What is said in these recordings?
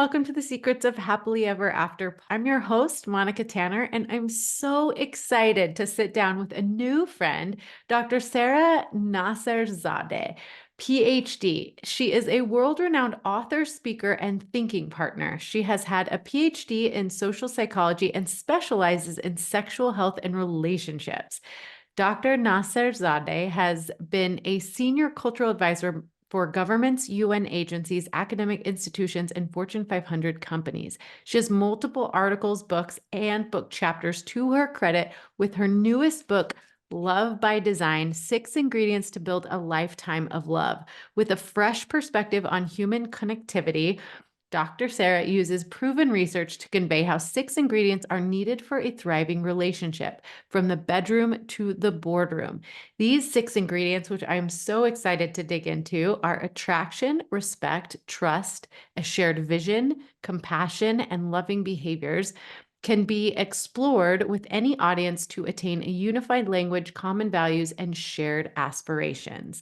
welcome to the Secrets of Happily Ever After. I'm your host, Monica Tanner, and I'm so excited to sit down with a new friend, Dr. Sara Nassarzadeh, PhD. She is a world-renowned author, speaker, and thinking partner. She has had a PhD in social psychology and specializes in sexual health and relationships. Dr. Nasserzadeh has been a senior cultural advisor for governments, UN agencies, academic institutions, and Fortune 500 companies. She has multiple articles, books, and book chapters to her credit, with her newest book, Love by Design: 6 Ingredients to Build a Lifetime of Love. With a fresh perspective on human connectivity, Dr. Sara uses proven research to convey how 6 ingredients are needed for a thriving relationship, from the bedroom to the boardroom. These 6 ingredients, which I'm so excited to dig into, are attraction, respect, trust, a shared vision, compassion, and loving behaviors, can be explored with any audience to attain a unified language, common values, and shared aspirations.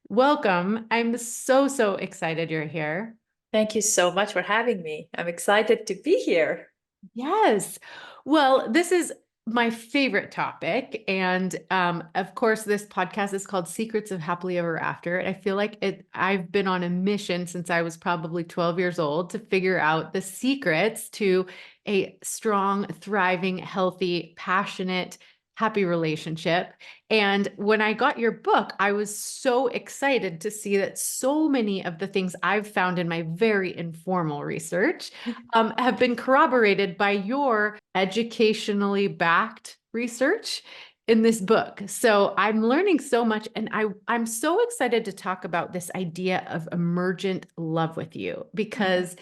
Welcome. I'm so excited you're here. Thank you so much for having me. I'm excited to be here. Yes. Well, this is my favorite topic. And of course, this podcast is called Secrets of Happily Ever After. I feel like I've been on a mission since I was probably 12 years old to figure out the secrets to a strong, thriving, healthy, passionate, happy relationship. And when I got your book, I was so excited to see that so many of the things I've found in my very informal research have been corroborated by your educationally backed research in this book. So I'm learning so much, and I'm so excited to talk about this idea of emergent love with you, because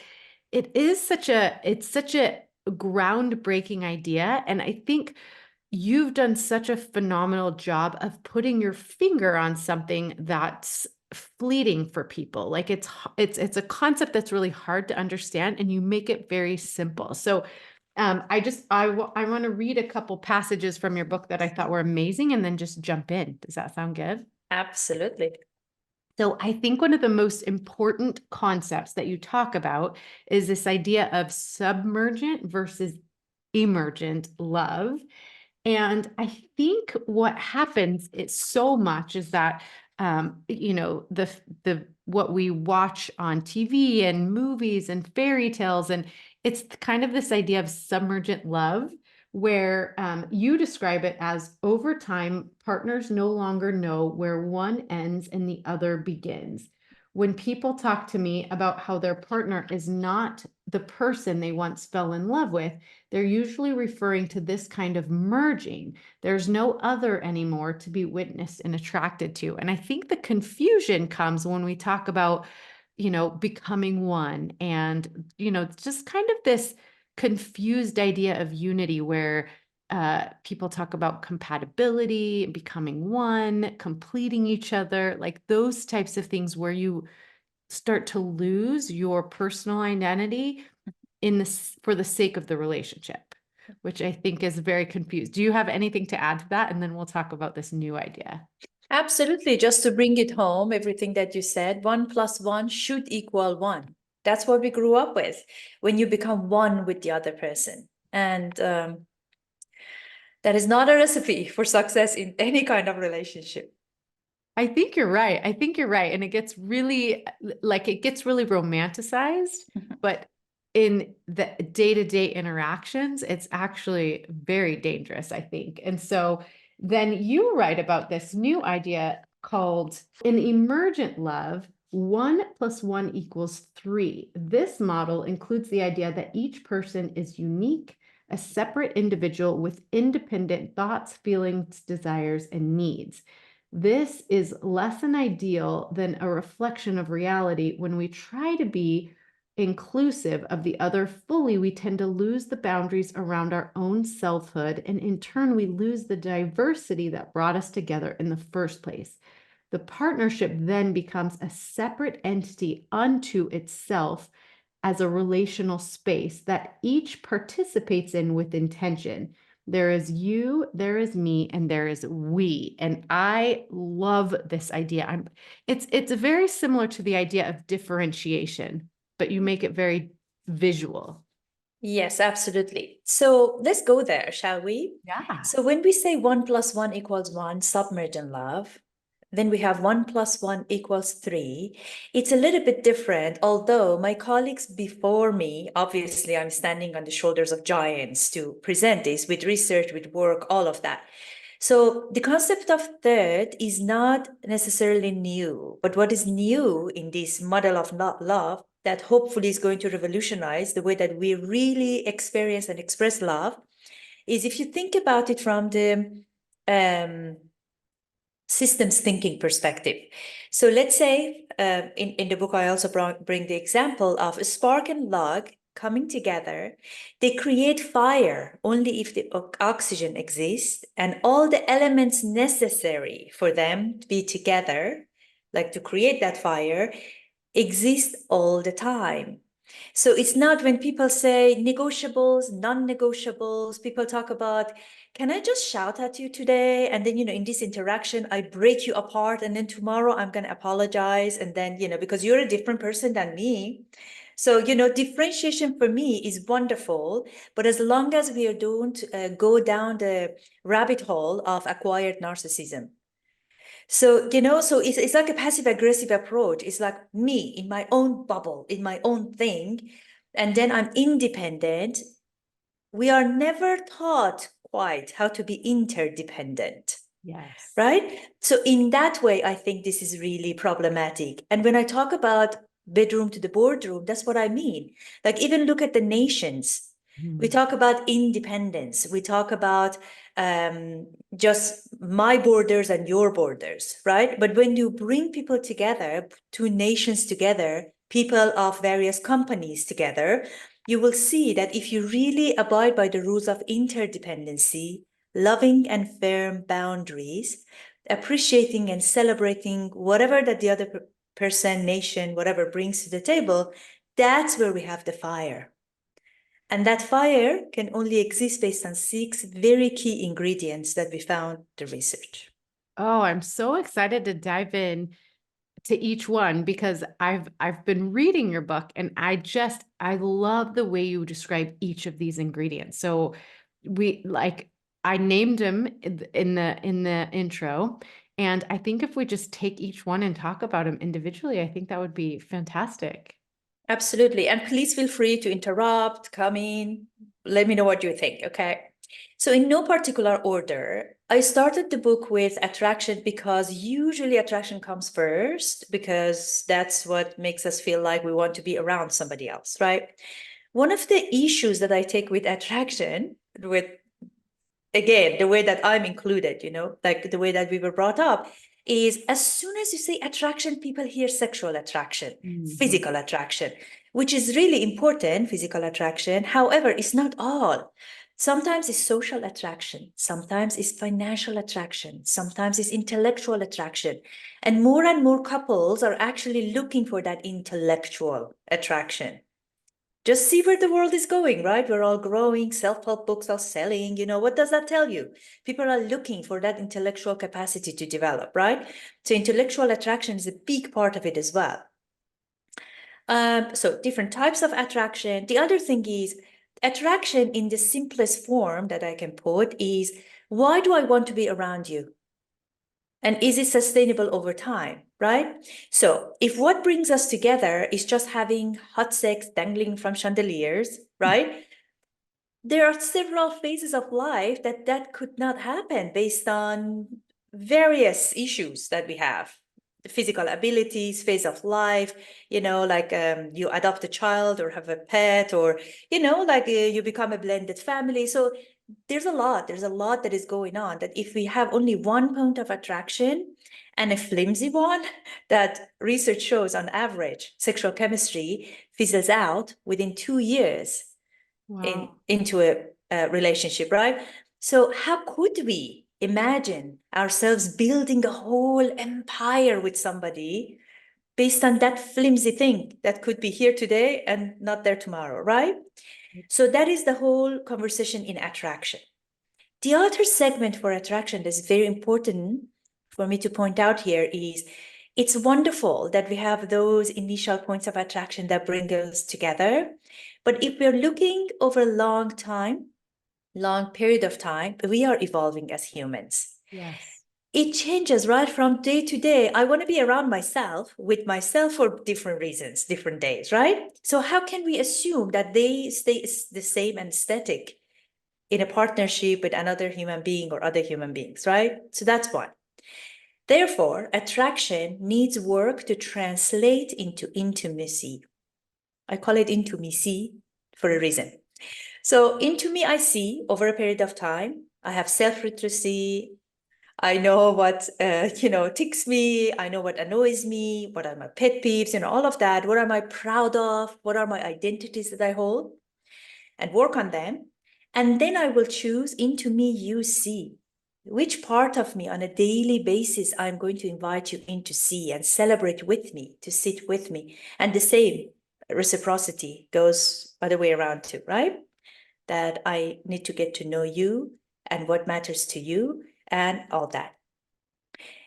it's such a groundbreaking idea. And I think you've done such a phenomenal job of putting your finger on something that's fleeting for people. Like it's a concept that's really hard to understand, and you make it very simple. So I want to read a couple passages from your book that I thought were amazing, and then just jump in. Does that sound good? Absolutely. So I think one of the most important concepts that you talk about is this idea of submergent versus emergent love. And I think what happens so much is that, the what we watch on TV and movies and fairy tales, and it's kind of this idea of submergent love, where you describe it as, over time, partners no longer know where one ends and the other begins. When people talk to me about how their partner is not the person they once fell in love with, they're usually referring to this kind of merging. There's no other anymore to be witnessed and attracted to. And I think the confusion comes when we talk about, becoming one, and, just kind of this confused idea of unity, where people talk about compatibility, becoming one, completing each other, like those types of things, where you start to lose your personal identity for the sake of the relationship, which I think is very confused. Do you have anything to add to that? And then we'll talk about this new idea. Absolutely. Just to bring it home, everything that you said, 1 + 1 should equal 1. That's what we grew up with, when you become one with the other person. And that is not a recipe for success in any kind of relationship. I think you're right. And it gets really romanticized, but in the day-to-day interactions, it's actually very dangerous, I think. And so then you write about this new idea called an emergent love: 1 + 1 = 3. This model includes the idea that each person is unique, a separate individual with independent thoughts, feelings, desires, and needs. This is less an ideal than a reflection of reality. When we try to be inclusive of the other fully, we tend to lose the boundaries around our own selfhood, and in turn, we lose the diversity that brought us together in the first place. The partnership then becomes a separate entity unto itself, as a relational space that each participates in with intention. There is you, there is me, and there is we. And I love this idea. It's very similar to the idea of differentiation, but you make it very visual. Yes, absolutely. So let's go there, shall we? Yeah. So when we say 1 + 1 = 1, submerge in love, then we have 1 + 1 = 3. It's a little bit different, although my colleagues before me, obviously I'm standing on the shoulders of giants to present this with research, with work, all of that. So the concept of third is not necessarily new, but what is new in this model of love that hopefully is going to revolutionize the way that we really experience and express love is, if you think about it from the systems thinking perspective. So let's say in the book, I also bring the example of a spark and log coming together. They create fire only if the oxygen exists and all the elements necessary for them to be together, like to create that fire, exist all the time. So it's not when people say negotiables, non-negotiables, people talk about, can I just shout at you today? And then, in this interaction, I break you apart. And then tomorrow I'm going to apologize. And then, because you're a different person than me. So, differentiation for me is wonderful. But as long as we don't go down the rabbit hole of acquired narcissism. So, so it's like a passive aggressive approach. It's like me in my own bubble, in my own thing. And then I'm independent. We are never taught quite how to be interdependent. Yes. Right? So in that way, I think this is really problematic. And when I talk about bedroom to the boardroom, that's what I mean. Like, even look at the nations. We talk about independence. We talk about just my borders and your borders, right? But when you bring people together, two nations together, people of various companies together, you will see that if you really abide by the rules of interdependency, loving and firm boundaries, appreciating and celebrating whatever that the other person, nation, whatever brings to the table, that's where we have the fire. And that fire can only exist based on 6 very key ingredients that we found the research. Oh, I'm so excited to dive in to each one because I've been reading your book and I love the way you describe each of these ingredients. So I named them in the intro, and I think if we just take each one and talk about them individually, I think that would be fantastic. Absolutely. And please feel free to interrupt, come in, let me know what you think, okay? So in no particular order, I started the book with attraction because usually attraction comes first, because that's what makes us feel like we want to be around somebody else, right? One of the issues that I take with attraction, with, again, the way that I'm included, like the way that we were brought up, is as soon as you say attraction, people hear sexual attraction, physical attraction, which is really important, physical attraction. However, it's not all. Sometimes it's social attraction. Sometimes it's financial attraction. Sometimes it's intellectual attraction. And more couples are actually looking for that intellectual attraction. Just see where the world is going, right? We're all growing, self-help books are selling. What does that tell you? People are looking for that intellectual capacity to develop, right? So intellectual attraction is a big part of it as well. So different types of attraction. The other thing is attraction in the simplest form that I can put is, why do I want to be around you? And is it sustainable over time, right? So if what brings us together is just having hot sex dangling from chandeliers, right? There are several phases of life that could not happen based on various issues that we have. The physical abilities, phase of life, like you adopt a child or have a pet, or, like you become a blended family. So there's a lot that is going on, that if we have only one point of attraction and a flimsy one, that research shows on average sexual chemistry fizzles out within 2 years. Wow. Into a relationship, right? So how could we imagine ourselves building a whole empire with somebody based on that flimsy thing that could be here today and not there tomorrow, right? So that is the whole conversation in attraction. The other segment for attraction that's very important for me to point out here is It's wonderful that we have those initial points of attraction that bring us together. But if we're looking over a long period of time, we are evolving as humans. Yes. It changes right from day to day. I want to be around myself, with myself for different reasons, different days, right? So how can we assume that they stay the same and static in a partnership with another human being or other human beings, right? So that's one. Therefore, attraction needs work to translate into intimacy. I call it intimacy for a reason. So into me, I see over a period of time, I have self-literacy. I know what, ticks me. I know what annoys me. What are my pet peeves, all of that. What am I proud of? What are my identities that I hold? And work on them. And then I will choose into me, you see. Which part of me on a daily basis I'm going to invite you in to see and celebrate with me, to sit with me. And the same reciprocity goes other way around too, right? That I need to get to know you and what matters to you and all that.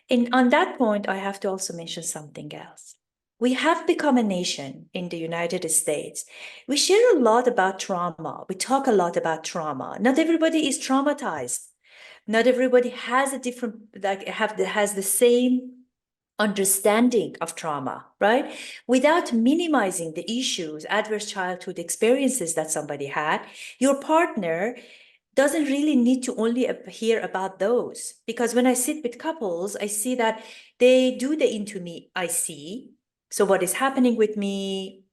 And on that point, I have to also mention something else. We have become a nation in the United States. We share a lot about trauma. We talk a lot about trauma. Not everybody is traumatized. Not everybody has has the same understanding of trauma, right? Without minimizing the issues, adverse childhood experiences that somebody had, your partner doesn't really need to only hear about those. Because when I sit with couples, I see that they do the into me, I see. So what is happening with me?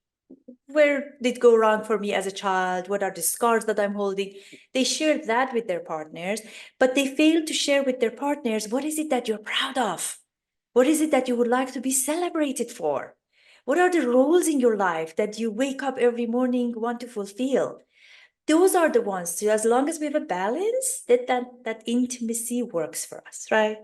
Where did it go wrong for me as a child? What are the scars that I'm holding? They share that with their partners, but they fail to share with their partners, what is it that you're proud of? What is it that you would like to be celebrated for? What are the roles in your life that you wake up every morning want to fulfill? Those are the ones. So as long as we have a balance, that intimacy works for us, right?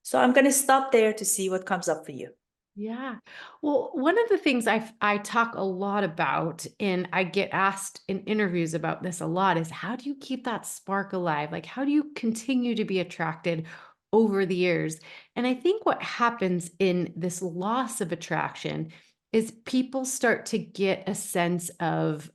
So I'm going to stop there to see what comes up for you. Yeah. Well, one of the things I talk a lot about, and I get asked in interviews about this a lot, is how do you keep that spark alive? Like, how do you continue to be attracted over the years? And I think what happens in this loss of attraction is people start to get a sense of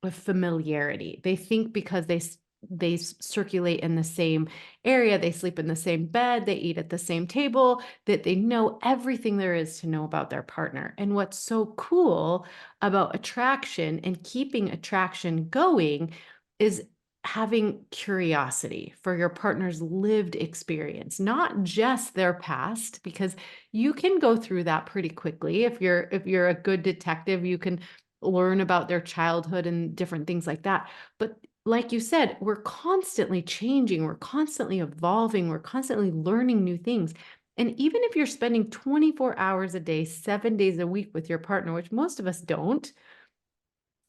familiarity. They think because they circulate in the same area, they sleep in the same bed, they eat at the same table, that they know everything there is to know about their partner. And what's so cool about attraction and keeping attraction going is having curiosity for your partner's lived experience, not just their past, because you can go through that pretty quickly. If you're a good detective, you can learn about their childhood and different things like that. But like you said, we're constantly changing, we're constantly evolving, we're constantly learning new things. And even if you're spending 24 hours a day, 7 days a week with your partner, which most of us don't,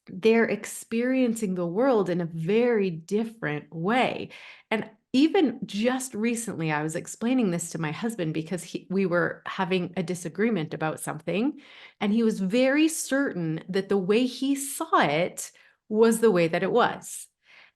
they're experiencing the world in a very different way. And even just recently, I was explaining this to my husband because we were having a disagreement about something, and he was very certain that the way he saw it was the way that it was.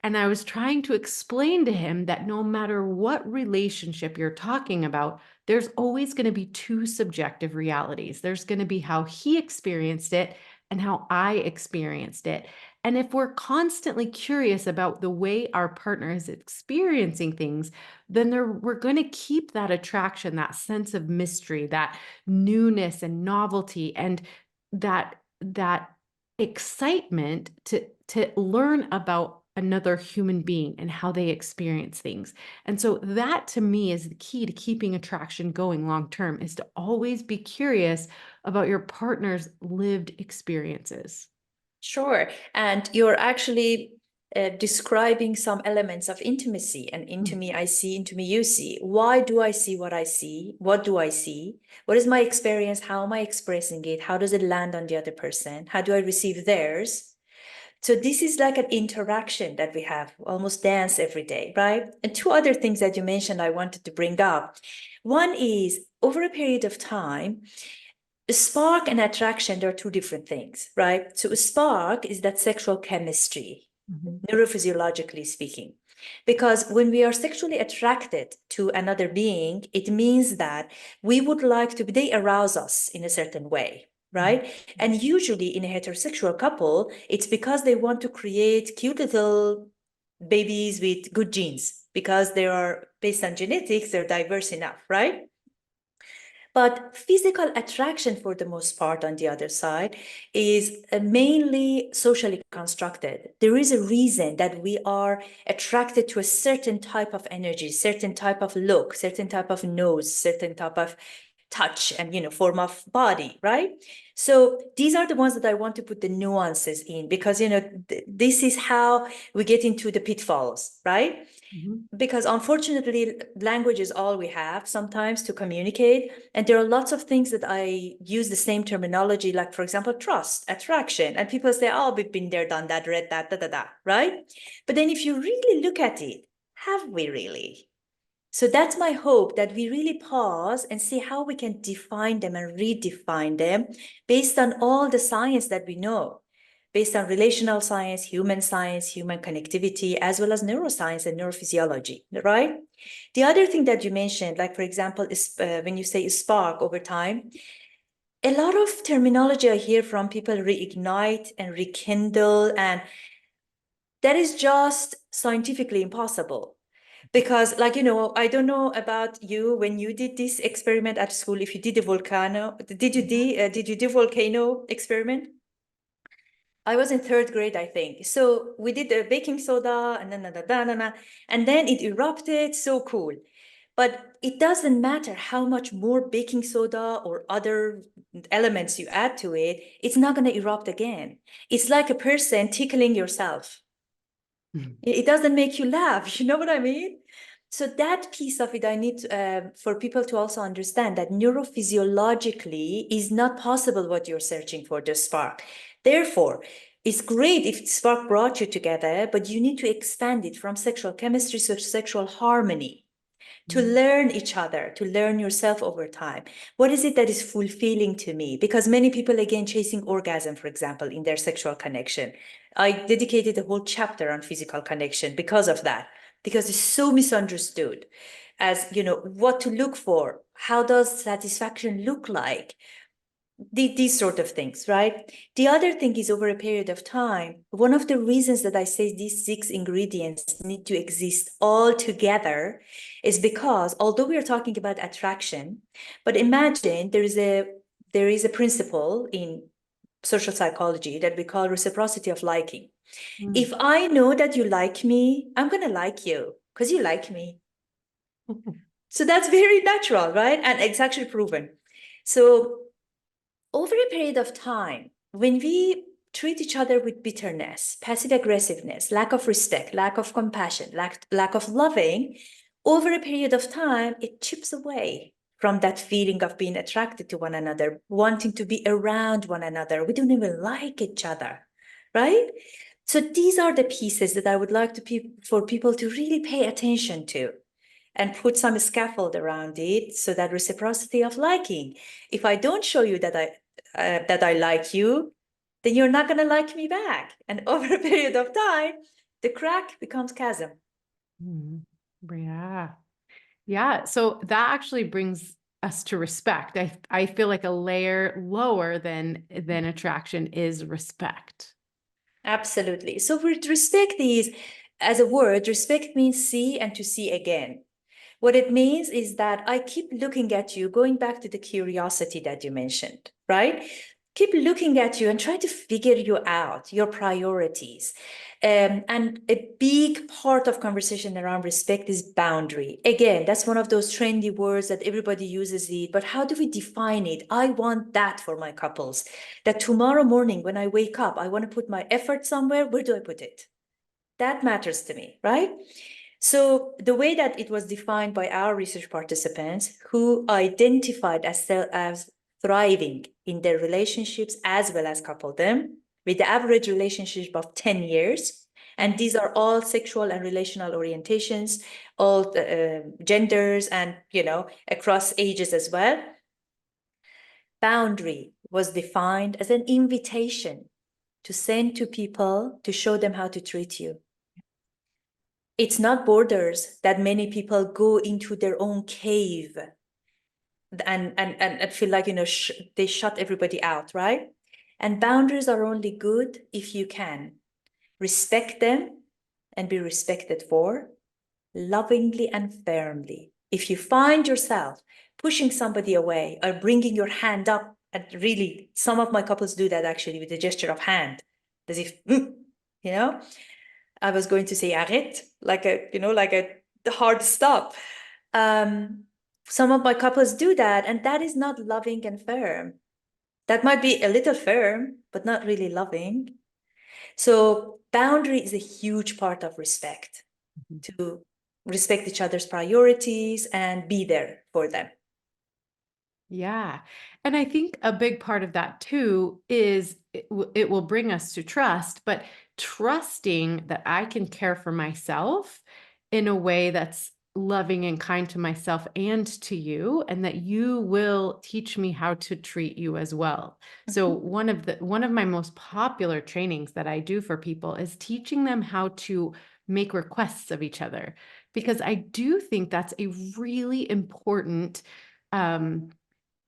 And I was trying to explain to him that no matter what relationship you're talking about, there's always going to be two subjective realities. There's going to be how he experienced it and how I experienced it. And if we're constantly curious about the way our partner is experiencing things, then we're going to keep that attraction, that sense of mystery, that newness and novelty, and that excitement to learn about another human being and how they experience things. And so that to me is the key to keeping attraction going long term, is to always be curious about your partner's lived experiences. Sure. And you're actually describing some elements of intimacy. And into me, I see, into me, you see. Why do I see what I see? What do I see? What is my experience? How am I expressing it? How does it land on the other person? How do I receive theirs? So this is like an interaction that we have, almost dance every day, right? And two other things that you mentioned I wanted to bring up. One is over a period of time, a spark and attraction, there are two different things, right? So a spark is that sexual chemistry, Mhm. neurophysiologically speaking. Because when we are sexually attracted to another being, it means that we would like to, they arouse us in a certain way, right? And usually in a heterosexual couple, it's because they want to create cute little babies with good genes, because they are based on genetics, they're diverse enough, right? But physical attraction, for the most part, on the other side, is mainly socially constructed. There is a reason that we are attracted to a certain type of energy, certain type of look, certain type of nose, certain type of touch and, form of body, right? So these are the ones that I want to put the nuances in, because, this is how we get into the pitfalls, right? Because unfortunately, language is all we have sometimes to communicate. And there are lots of things that I use the same terminology, like, for example, trust, attraction. And people say, oh, we've been there, done that, read that, da, da, da, right? But then if you really look at it, have we really? So that's my hope, that we really pause and see how we can define them and redefine them based on all the science that we know, based on relational science, human connectivity, as well as neuroscience and neurophysiology, right? The other thing that you mentioned, like, for example, is when you say spark over time, a lot of terminology I hear from people, reignite and rekindle, and that is just scientifically impossible. Because, like, I don't know about you, when you did this experiment at school, if you did the volcano, did you do volcano experiment? I was in third grade, I think. So we did the baking soda and then it erupted. So cool. But it doesn't matter how much more baking soda or other elements you add to it, it's not going to erupt again. It's like a person tickling yourself. It doesn't make you laugh. You know what I mean? So that piece of it, I need for people to also understand that neurophysiologically is not possible what you're searching for, the spark. Therefore, it's great if spark brought you together, but you need to expand it from sexual chemistry to sexual harmony, to learn each other, to learn yourself over time. What is it that is fulfilling to me? Because many people, again, chasing orgasm, for example, in their sexual connection. I dedicated a whole chapter on physical connection because of that, because it's so misunderstood as, what to look for. How does satisfaction look like? These sort of things, right? The other thing is, over a period of time, one of the reasons that I say these 6 ingredients need to exist all together is because, although we are talking about attraction, but imagine there is a principle in social psychology that we call reciprocity of liking. If I know that you like me, I'm going to like you because you like me. So that's very natural, right? And it's actually proven. So over a period of time, when we treat each other with bitterness, passive aggressiveness, lack of respect, lack of compassion, lack of loving, over a period of time, it chips away from that feeling of being attracted to one another, wanting to be around one another. We don't even like each other, right? So these are the pieces that I would like for people to really pay attention to and put some scaffold around it, so that reciprocity of liking. If I don't show you that I like you, then you're not going to like me back. And over a period of time, the crack becomes chasm. Yeah. Yeah. So that actually brings us to respect. I feel like a layer lower than attraction is respect. Absolutely. So with respect is, as a word, respect means see and to see again. What it means is that I keep looking at you, going back to the curiosity that you mentioned, right? Keep looking at you and try to figure you out, your priorities. And a big part of conversation around respect is boundary. Again, that's one of those trendy words that everybody uses it, but how do we define it? I want that for my couples, that tomorrow morning when I wake up, I want to put my effort somewhere. Where do I put it? That matters to me, right? So the way that it was defined by our research participants, who identified as thriving in their relationships as well as coupledom, with the average relationship of 10 years. And these are all sexual and relational orientations, all genders, and, across ages as well. Boundary was defined as an invitation to send to people to show them how to treat you. It's not borders that many people go into their own cave and feel like, they shut everybody out, right? And boundaries are only good if you can respect them and be respected for lovingly and firmly. If you find yourself pushing somebody away or bringing your hand up, and really, some of my couples do that actually with a gesture of hand, as if, I was going to say arrête, like a hard stop. Some of my couples do that, and that is not loving and firm. That might be a little firm, but not really loving. So boundary is a huge part of respect, to respect each other's priorities and be there for them. Yeah. And I think a big part of that too is it will bring us to trust, but trusting that I can care for myself in a way that's loving and kind to myself and to you, and that you will teach me how to treat you as well. So one of my most popular trainings that I do for people is teaching them how to make requests of each other, because I do think that's a really important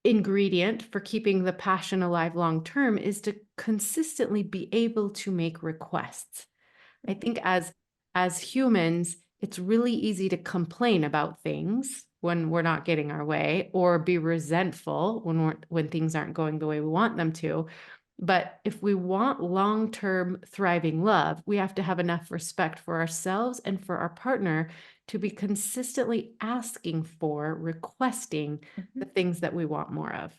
ingredient for keeping the passion alive long term, is to consistently be able to make requests. I think as humans, it's really easy to complain about things when we're not getting our way, or be resentful when things aren't going the way we want them to. But if we want long-term thriving love, we have to have enough respect for ourselves and for our partner to be consistently asking for, requesting the things that we want more of.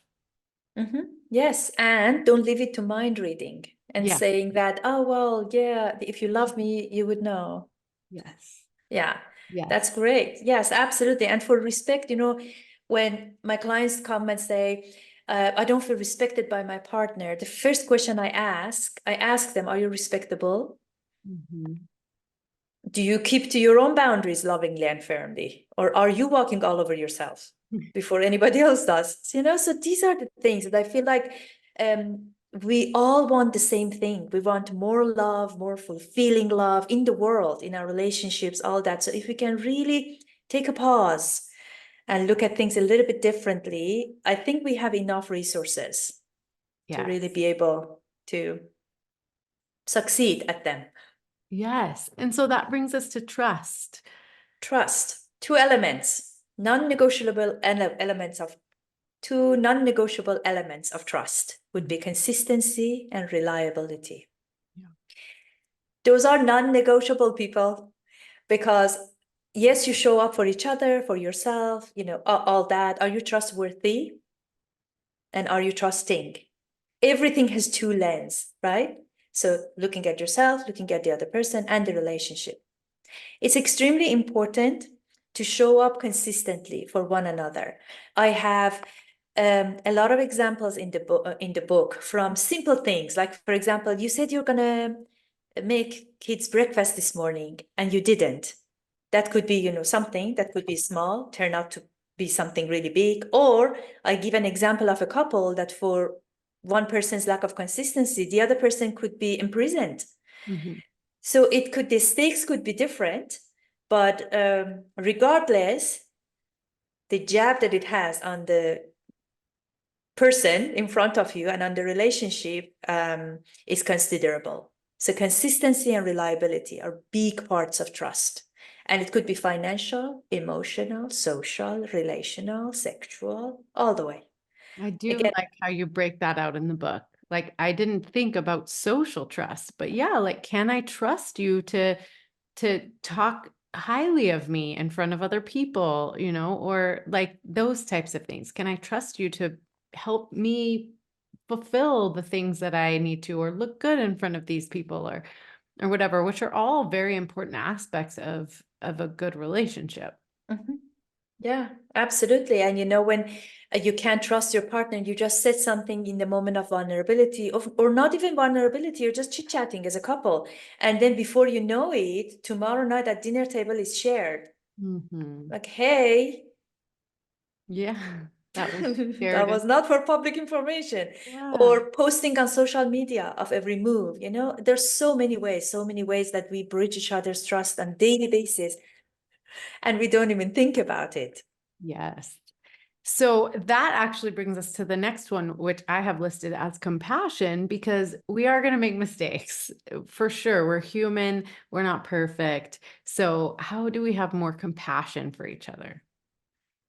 Yes, and don't leave it to mind reading and Yeah. saying that, oh, well, yeah, if you love me, you would know. Yes. Yeah, Yes. that's great. Yes, absolutely. And for respect, when my clients come and say, I don't feel respected by my partner, the first question I ask them, are you respectable? Mhm. Do you keep to your own boundaries lovingly and firmly? Or are you walking all over yourself before anybody else does? So these are the things that I feel like we all want the same thing. We want more love, more fulfilling love in the world, in our relationships, all that. So if we can really take a pause and look at things a little bit differently, I think we have enough resources to really Yes. be able to succeed at them. Yes. And so that brings us to trust. Trust, two elements, non-negotiable elements of two non-negotiable elements of trust would be consistency and reliability. Yeah. Those are non-negotiable, people, because yes, you show up for each other, for yourself, all that. Are you trustworthy? And are you trusting? Everything has two lenses, right? So looking at yourself, looking at the other person, and the relationship. It's extremely important to show up consistently for one another. I have a lot of examples in the book from simple things, like, for example, you said you're gonna make kids breakfast this morning and you didn't. That could be, something that could be small, turn out to be something really big. Or I give an example of a couple that for one person's lack of consistency, the other person could be imprisoned. Mhm. So the stakes could be different, but regardless, the jab that it has on the person in front of you and on the relationship is considerable. So consistency and reliability are big parts of trust. And it could be financial, emotional, social, relational, sexual, all the way. I do Again, like how you break that out in the book. Like, I didn't think about social trust, but yeah, like, can I trust you to talk highly of me in front of other people, or like those types of things? Can I trust you to help me fulfill the things that I need to, or look good in front of these people, or whatever, which are all very important aspects of a good relationship. mhm. Yeah, absolutely. And when you can't trust your partner, you just said something in the moment of vulnerability, or not even vulnerability, you're just chit-chatting as a couple. And then before you know it, tomorrow night at dinner table is shared. Mhm. Like, hey, Yeah. That was That shared. was not for public information. Yeah. Or posting on social media of every move. There's so many ways that we bridge each other's trust on daily basis, and we don't even think about it. Yes. So that actually brings us to the next one, which I have listed as compassion, because we are going to make mistakes for sure. We're human. We're not perfect. So how do we have more compassion for each other?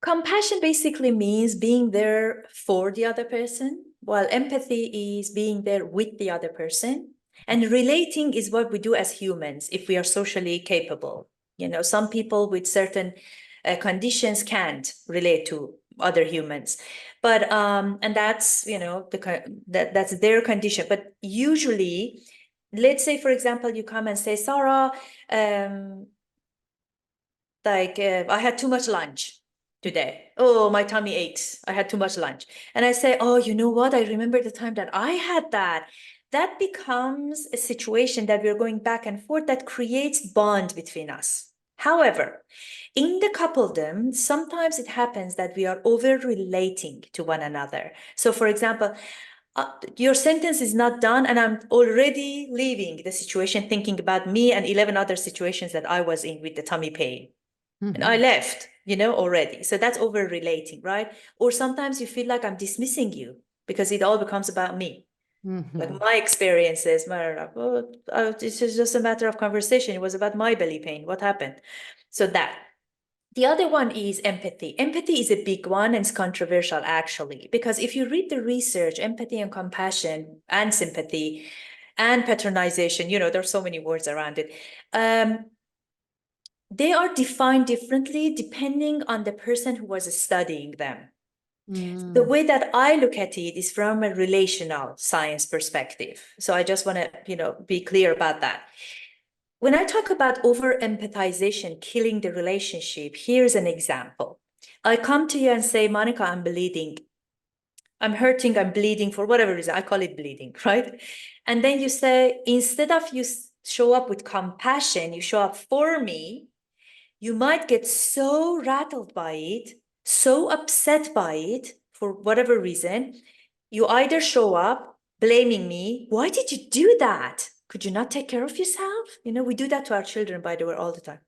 Compassion basically means being there for the other person, while empathy is being there with the other person. And relating is what we do as humans if we are socially capable. Some people with certain conditions can't relate to other humans, but and that's that's their condition. But usually, let's say for example, you come and say, Sarah, I had too much lunch today. Oh, my tummy aches. I had too much lunch. And I say, oh, you know what? I remember the time that I had that. That becomes a situation that we're going back and forth that creates bond between us. However, in the coupledom, sometimes it happens that we are over relating to one another. So, for example, your sentence is not done, and I'm already leaving the situation thinking about me and 11 other situations that I was in with the tummy pain. And I left, already. So that's over relating, right? Or sometimes you feel like I'm dismissing you because it all becomes about me. Like my experiences, this is just a matter of conversation. It was about my belly pain. What happened? So that. The other one is empathy. Empathy is a big one, and it's controversial actually, because if you read the research, empathy and compassion and sympathy and patronization, there's so many words around it. They are defined differently depending on the person who was studying them. The way that I look at it is from a relational science perspective. So I just want to, be clear about that. When I talk about over empathization killing the relationship, here's an example. I come to you and say, Monica, I'm bleeding. I'm hurting, I'm bleeding for whatever reason. I call it bleeding, right? And then you say, instead of you show up with compassion, you show up for me. You might get so rattled by it, so upset by it for whatever reason. You either show up blaming me. Why did you do that? Could you not take care of yourself? We do that to our children, by the way, all the time.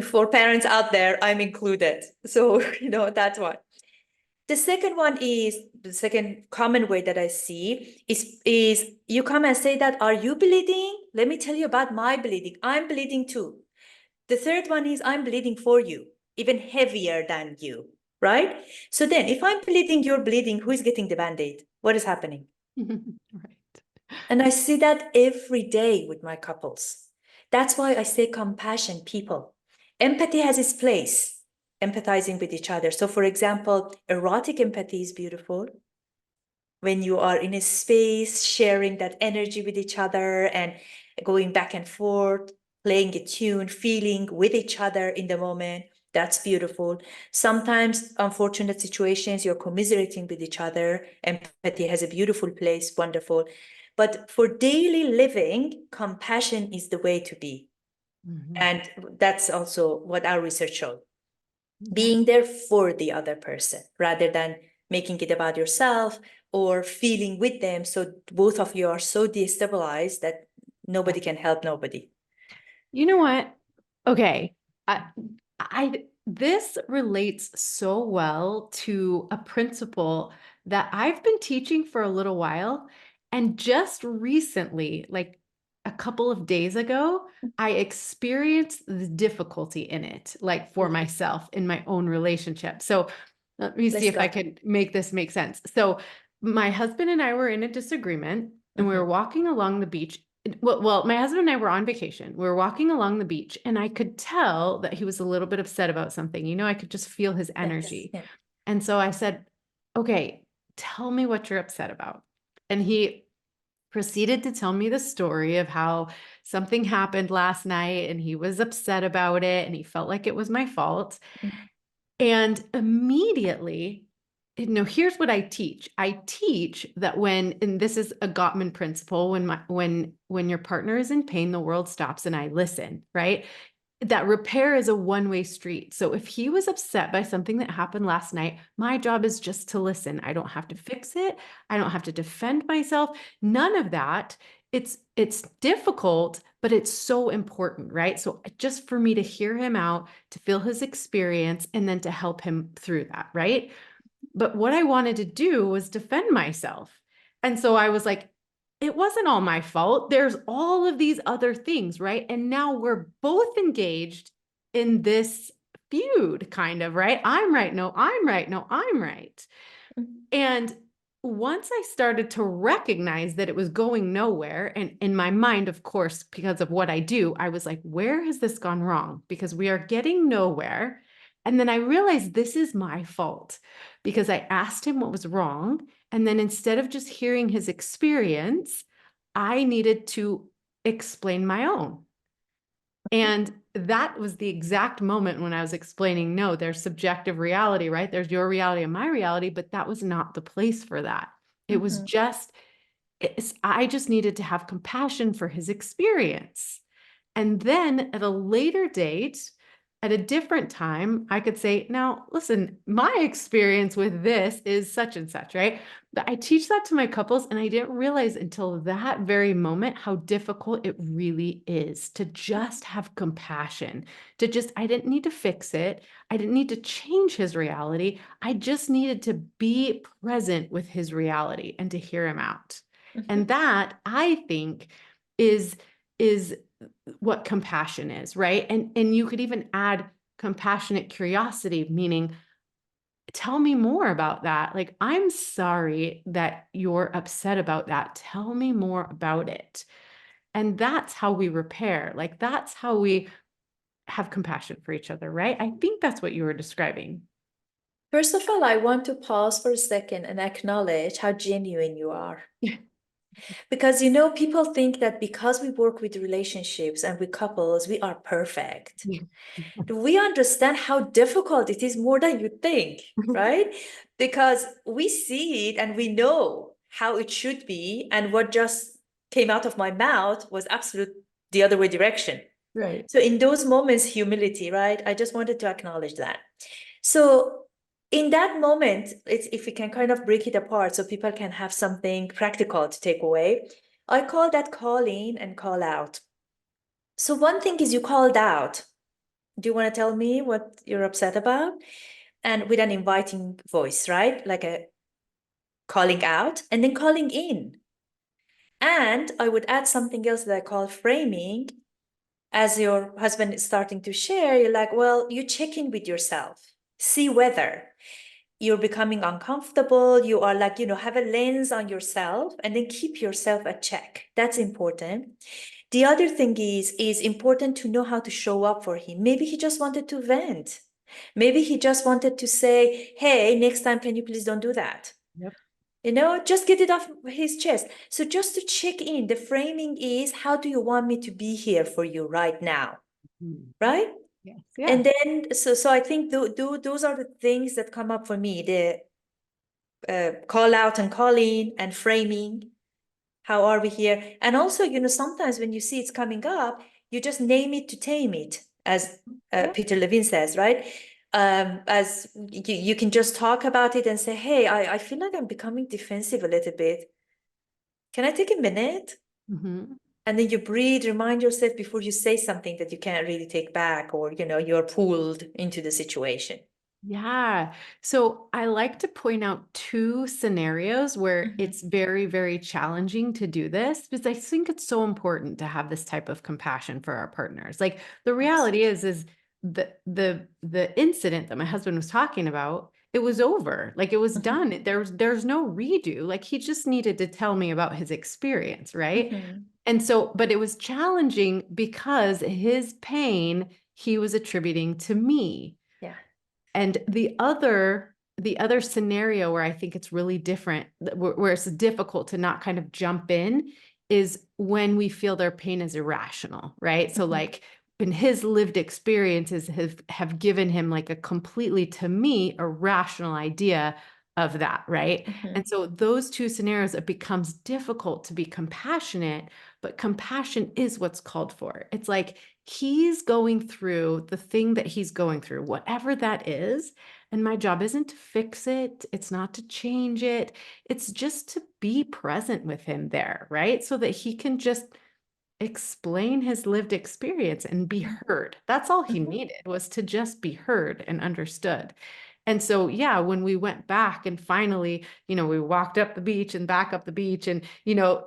For parents out there, I'm included. So, that's why. The second common way that I see is you come and say that, are you bleeding? Let me tell you about my bleeding. I'm bleeding too. The third one is I'm bleeding for you, even heavier than you, right? So then if I'm bleeding, you're bleeding, who is getting the Band-Aid? What is happening? Right. And I see that every day with my couples. That's why I say compassion, people. Empathy has its place, empathizing with each other. So for example, erotic empathy is beautiful. When you are in a space, sharing that energy with each other and going back and forth, playing a tune, feeling with each other in the moment, that's beautiful. Sometimes, unfortunate situations, you're commiserating with each other. Empathy has a beautiful place, wonderful. But for daily living, compassion is the way to be. And that's also what our research showed. Being there for the other person rather than making it about yourself or feeling with them. So both of you are so destabilized that nobody can help nobody. You know what? Okay. This relates so well to a principle that I've been teaching for a little while. And just recently, like a couple of days ago, I experienced the difficulty in it, like for myself in my own relationship. So let me see Let's if I go. can make this make sense. So my husband and I were in a disagreement and we were walking along the beach. Well, my husband and I were on vacation. We were walking along the beach, and I could tell that he was a little bit upset about something. I could just feel his energy. Yeah. And so I said, okay, tell me what you're upset about. And he proceeded to tell me the story of how something happened last night and he was upset about it and he felt like it was my fault. And immediately, here's what I teach. I teach that and this is a Gottman principle, when your partner is in pain, the world stops and I listen, right? that repair is a one-way street. So if he was upset by something that happened last night, my job is just to listen. I don't have to fix it. I don't have to defend myself. None of that. It's difficult, but it's so important, right? So just for me to hear him out, to feel his experience, and then to help him through that, right? But what I wanted to do was defend myself. And so I was like, it wasn't all my fault. There's all of these other things, right? And now we're both engaged in this feud, kind of, right? I'm right. No, I'm right. No, I'm right. Mhm. And once I started to recognize that it was going nowhere, and in my mind, of course, because of what I do, I was like, where has this gone wrong? Because we are getting nowhere. And then I realized this is my fault because I asked him what was wrong. And then instead of just hearing his experience, I needed to explain my own. And that was the exact moment when I was explaining, no, there's subjective reality, right? There's your reality and my reality, but that was not the place for that. It was Mhm. just, I just needed to have compassion for his experience. And then at a later date, at a different time, I could say, now, listen, my experience with this is such and such, right? But I teach that to my couples, and I didn't realize until that very moment how difficult it really is to just have compassion, to just, I didn't need to fix it. I didn't need to change his reality. I just needed to be present with his reality and to hear him out. And Mhm. that, I think, is what compassion is, right? And you could even add compassionate curiosity, meaning tell me more about that. Like, I'm sorry that you're upset about that. Tell me more about it. And that's how we repair. Like, that's how we have compassion for each other, right? I think that's what you were describing. First of all, I want to pause for a second and acknowledge how genuine you are. Because, people think that because we work with relationships and with couples, we are perfect. We understand how difficult it is more than you think, right? Because we see it and we know how it should be, and what just came out of my mouth was absolute the other way direction. Right. So in those moments, humility, right? I just wanted to acknowledge that. So in that moment, if we can kind of break it apart so people can have something practical to take away, I call that call in and call out. So one thing is you called out. Do you want to tell me what you're upset about? And with an inviting voice, right? Like a calling out and then calling in. And I would add something else that I call framing. As your husband is starting to share, you're like, well, you check in with yourself, see whether you're becoming uncomfortable. You are like, have a lens on yourself and then keep yourself at check. That's important. The other thing is important to know how to show up for him. Maybe he just wanted to vent. Maybe he just wanted to say, hey, next time, can you please don't do that? Yep. Just get it off his chest. So just to check in, the framing is, how do you want me to be here for you right now? Mhm. Right? Yes. Yeah. And then, so I think those are the things that come up for me, the call out and call in and framing. How are we here? And also, sometimes when you see it's coming up, you just name it to tame it, as Yep. Peter Levine says, right? As you can just talk about it and say, hey, I feel like I'm becoming defensive a little bit. Can I take a minute? Mhm. And then you breathe, remind yourself before you say something that you can't really take back, or, you're pulled into the situation. Yeah. So I like to point out two scenarios where Mhm. it's very, very challenging to do this because I think it's so important to have this type of compassion for our partners. Like the Yes. reality is the incident that my husband was talking about, it was over. Like it was Mhm. done. There's no redo. Like he just needed to tell me about his experience, right? Mhm. And so, but it was challenging because his pain he was attributing to me. Yeah. And the other scenario where I think it's really different, where it's difficult to not kind of jump in, is when we feel their pain is irrational, right? So Mhm. like when his lived experiences have given him like a completely, to me, irrational idea of that, right? Mhm. And so those two scenarios, it becomes difficult to be compassionate, but compassion is what's called for. It's like he's going through the thing that he's going through, whatever that is. And my job isn't to fix it. It's not to change it. It's just to be present with him there, right? So that he can just explain his lived experience and be heard. That's all he needed, was to just be heard and understood. And so, yeah, when we went back and finally, we walked up the beach and back up the beach and,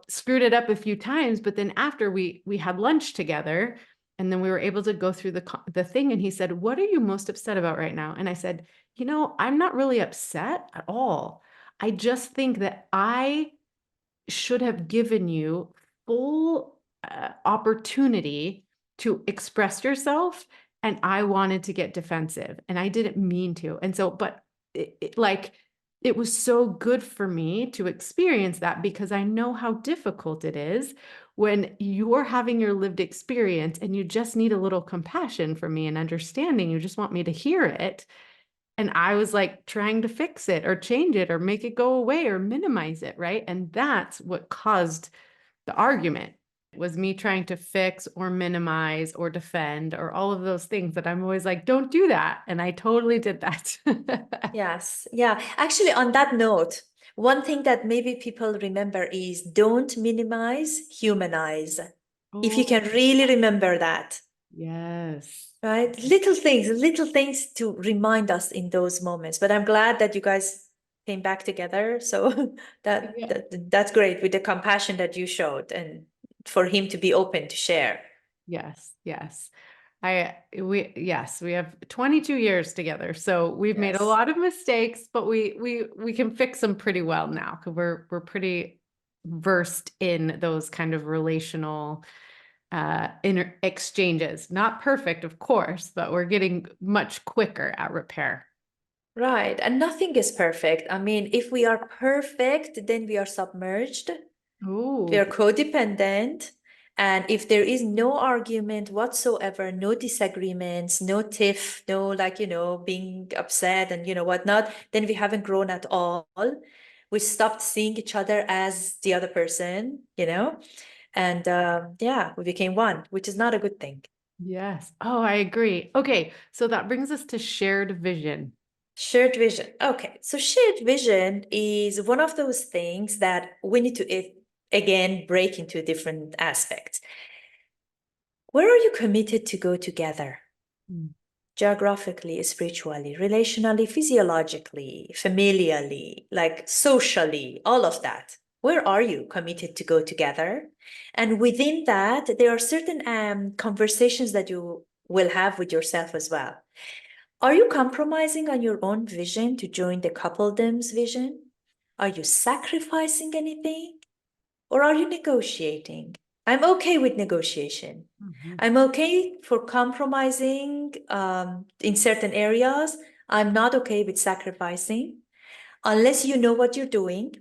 screwed it up a few times. But then after we had lunch together, and then we were able to go through the thing. And he said, "What are you most upset about right now?" And I said, "I'm not really upset at all. I just think that I should have given you full opportunity to express yourself, and I wanted to get defensive and I didn't mean to." And so, but it was so good for me to experience that, because I know how difficult it is when you're having your lived experience and you just need a little compassion from me and understanding. You just want me to hear it. And I was like trying to fix it or change it or make it go away or minimize it, right? And that's what caused the argument. It was me trying to fix or minimize or defend or all of those things that I'm always like, don't do that. And I totally did that. Yes. Yeah. Actually, on that note, one thing that maybe people remember is don't minimize, humanize. If you Oh, can really remember that, yes. right? Little things to remind us in those moments. But I'm glad that you guys came back together. So Yeah. that's great, with the compassion that you showed, and for him to be open to share. Yes. Yes. We have 22 years together. So we've made a Yes. lot of mistakes, but we can fix them pretty well now, because we're pretty versed in those kind of relational inner exchanges. Not perfect, of course, but we're getting much quicker at repair. Right. And nothing is perfect. I mean, if we are perfect, then we are submerged. We are Oh, codependent. And if there is no argument whatsoever, no disagreements, no tiff, no being upset and whatnot, then we haven't grown at all. We stopped seeing each other as the other person, and yeah, we became one, which is not a good thing. yes. Oh, I agree. Okay, so that brings us to shared vision. Shared vision. Okay, so shared vision is one of those things that we need to again break into different aspects. Where are you committed to go together? Mm. Geographically, spiritually, relationally, physiologically, familially, like socially, all of that. Where are you committed to go together? And within that, there are certain conversations that you will have with yourself as well. Are you compromising on your own vision to join the coupledem's vision? Are you sacrificing anything? Or are you negotiating? I'm okay with negotiation. Mhm. I'm okay for compromising in certain areas. I'm not okay with sacrificing unless you know what you're doing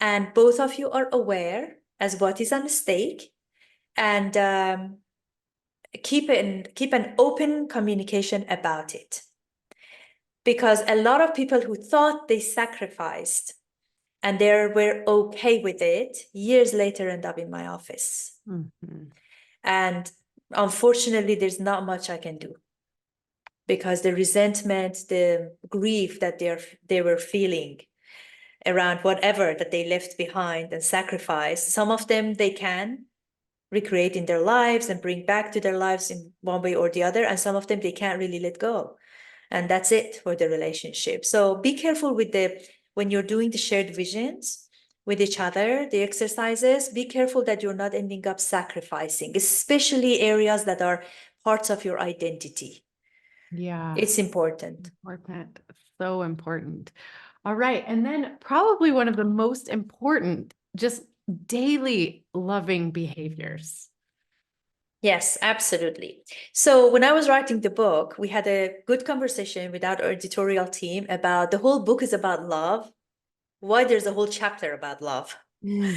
and both of you are aware as what is at stake, and keep an open communication about it. Because a lot of people who thought they sacrificed and they were okay with it, years later end up in my office. Mhm. And unfortunately, there's not much I can do, because the resentment, the grief that they were feeling around whatever that they left behind and sacrificed, some of them they can recreate in their lives and bring back to their lives in one way or the other, and some of them they can't really let go. And that's it for the relationship. So be careful with when you're doing the shared visions with each other, the exercises, be careful that you're not ending up sacrificing, especially areas that are parts of your identity. Yeah, It's important. important. So important. All right. And then probably one of the most important, just daily loving behaviors. Yes, absolutely. So when I was writing the book, we had a good conversation with our editorial team about the whole book is about love. Why there's a whole chapter about love. Mm.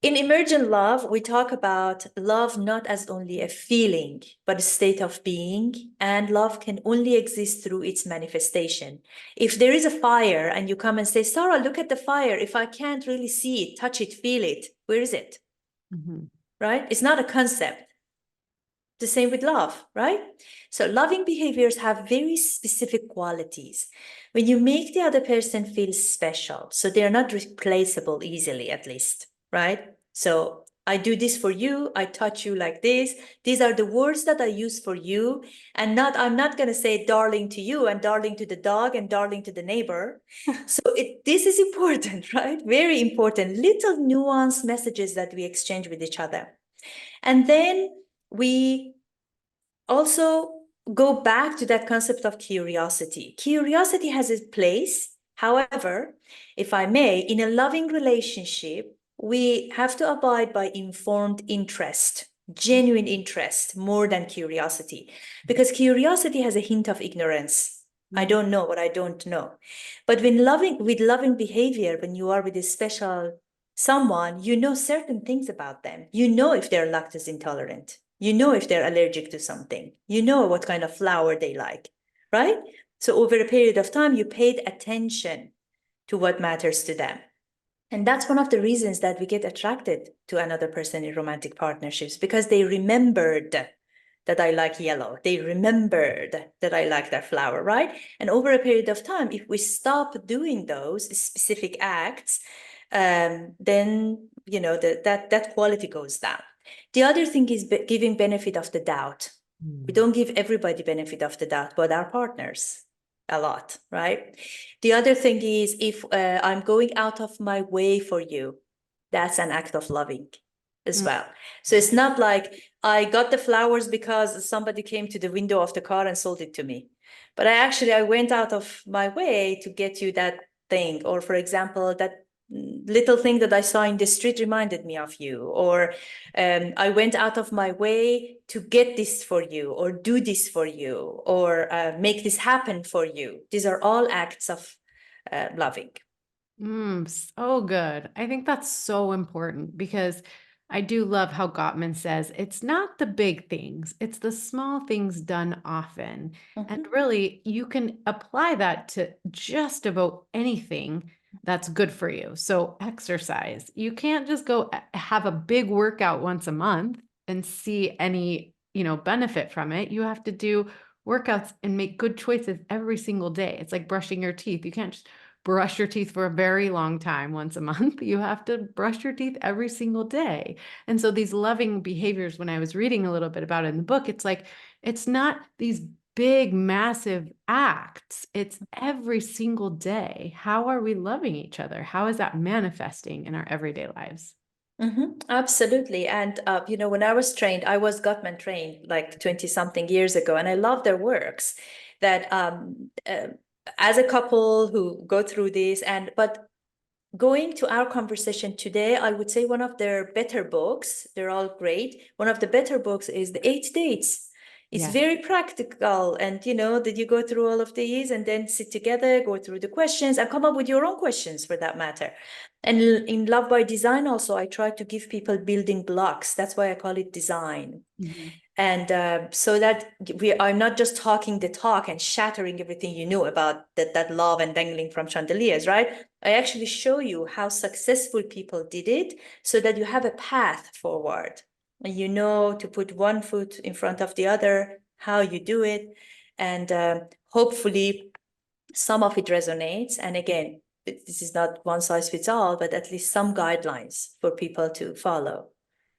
In emergent love, we talk about love not as only a feeling, but a state of being, and love can only exist through its manifestation. If there is a fire and you come and say, Sarah, look at the fire. If I can't really see it, touch it, feel it, where is it? Mm-hmm. Right? It's not a concept. The same with love, right? So loving behaviors have very specific qualities. When you make the other person feel special, so they're not replaceable easily, at least, right? So I do this for you, I touch you like this. These are the words that I use for you. And I'm not going to say darling to you and darling to the dog and darling to the neighbor. So this is important, right? Very important. Little nuanced messages that we exchange with each other. And then we also go back to that concept of curiosity. Curiosity has its place. However, if I may, in a loving relationship, we have to abide by informed interest, genuine interest, more than curiosity, because curiosity has a hint of ignorance. I don't know what I don't know. But with loving behavior, when you are with a special someone, you know certain things about them. You know if they're lactose intolerant. You know if they're allergic to something. You know what kind of flower they like, right? So over a period of time, you paid attention to what matters to them. And that's one of the reasons that we get attracted to another person in romantic partnerships, because they remembered that I like yellow. They remembered that I like that flower, right? And over a period of time, if we stop doing those specific acts, then that quality goes down. The other thing is giving benefit of the doubt. We don't give everybody benefit of the doubt, but our partners a lot, right? The other thing is if I'm going out of my way for you, that's an act of loving as well. So it's not like I got the flowers because somebody came to the window of the car and sold it to me. But I went out of my way to get you that thing. Or for example, that little thing that I saw in the street reminded me of you. Or I went out of my way to get this for you, or do this for you, or make this happen for you. These are all acts of loving. So good. I think that's so important because I do love how Gottman says it's not the big things, it's the small things done often. And really, you can apply that to just about anything that's good for you. So, exercise. You can't just go have a big workout once a month and see any, benefit from it. You have to do workouts and make good choices every single day. It's like brushing your teeth. You can't just brush your teeth for a very long time once a month. You have to brush your teeth every single day. And so these loving behaviors, when I was reading a little bit about it in the book, it's like, it's not these big, massive acts. It's every single day. How are we loving each other? How is that manifesting in our everyday lives? Absolutely. And, when I was trained, I was Gottman trained like 20 something years ago, and I love their works that as a couple who go through this, but going to our conversation today, I would say one of their better books, they're all great. One of the better books is The 8 Dates. It's very practical. And, that you go through all of these and then sit together, go through the questions and come up with your own questions for that matter. And in Love by Design also, I try to give people building blocks. That's why I call it design. And so that I'm not just talking the talk and shattering everything you know about that love and dangling from chandeliers, right? I actually show you how successful people did it so that you have a path forward. And you know to put one foot in front of the other, how you do it. And hopefully some of it resonates. And again, this is not one size fits all, but at least some guidelines for people to follow.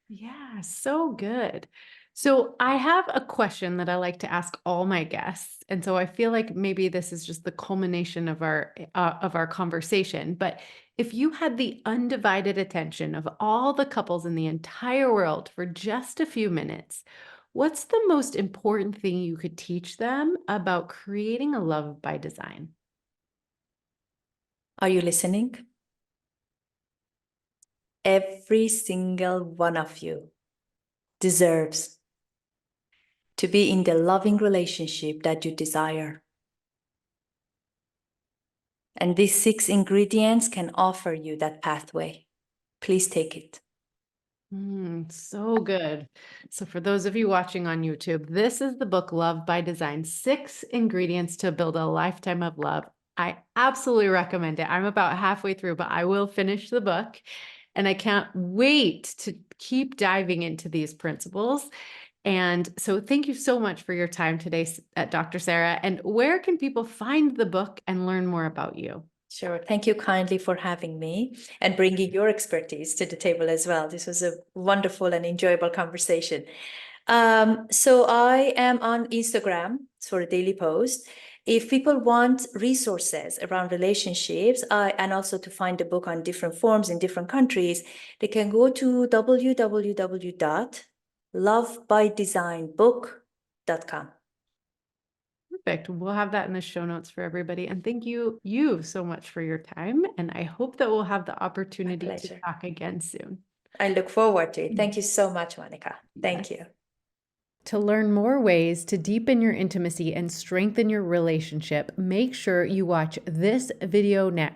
Yeah, so good. So I have a question that I like to ask all my guests. And so I feel like maybe this is just the culmination of our conversation, but if you had the undivided attention of all the couples in the entire world for just a few minutes, what's the most important thing you could teach them about creating a love by design? Are you listening? Every single one of you deserves to be in the loving relationship that you desire. And these 6 ingredients can offer you that pathway. Please take it. So good. So for those of you watching on YouTube, this is the book Love by Design, 6 Ingredients to Build a Lifetime of Love. I absolutely recommend it. I'm about halfway through, but I will finish the book. And I can't wait to keep diving into these principles. And so thank you so much for your time today, Dr. Sara. And where can people find the book and learn more about you? Sure. Thank you kindly for having me and bringing your expertise to the table as well. This was a wonderful and enjoyable conversation. So I am on Instagram for a daily post. If people want resources around relationships and also to find the book on different forms in different countries, they can go to www.lovebydesignbook.com. Perfect. We'll have that in the show notes for everybody. And thank you so much for your time. And I hope that we'll have the opportunity to talk again soon. I look forward to it. Thank you so much, Monica. Thank you. To learn more ways to deepen your intimacy and strengthen your relationship, make sure you watch this video next.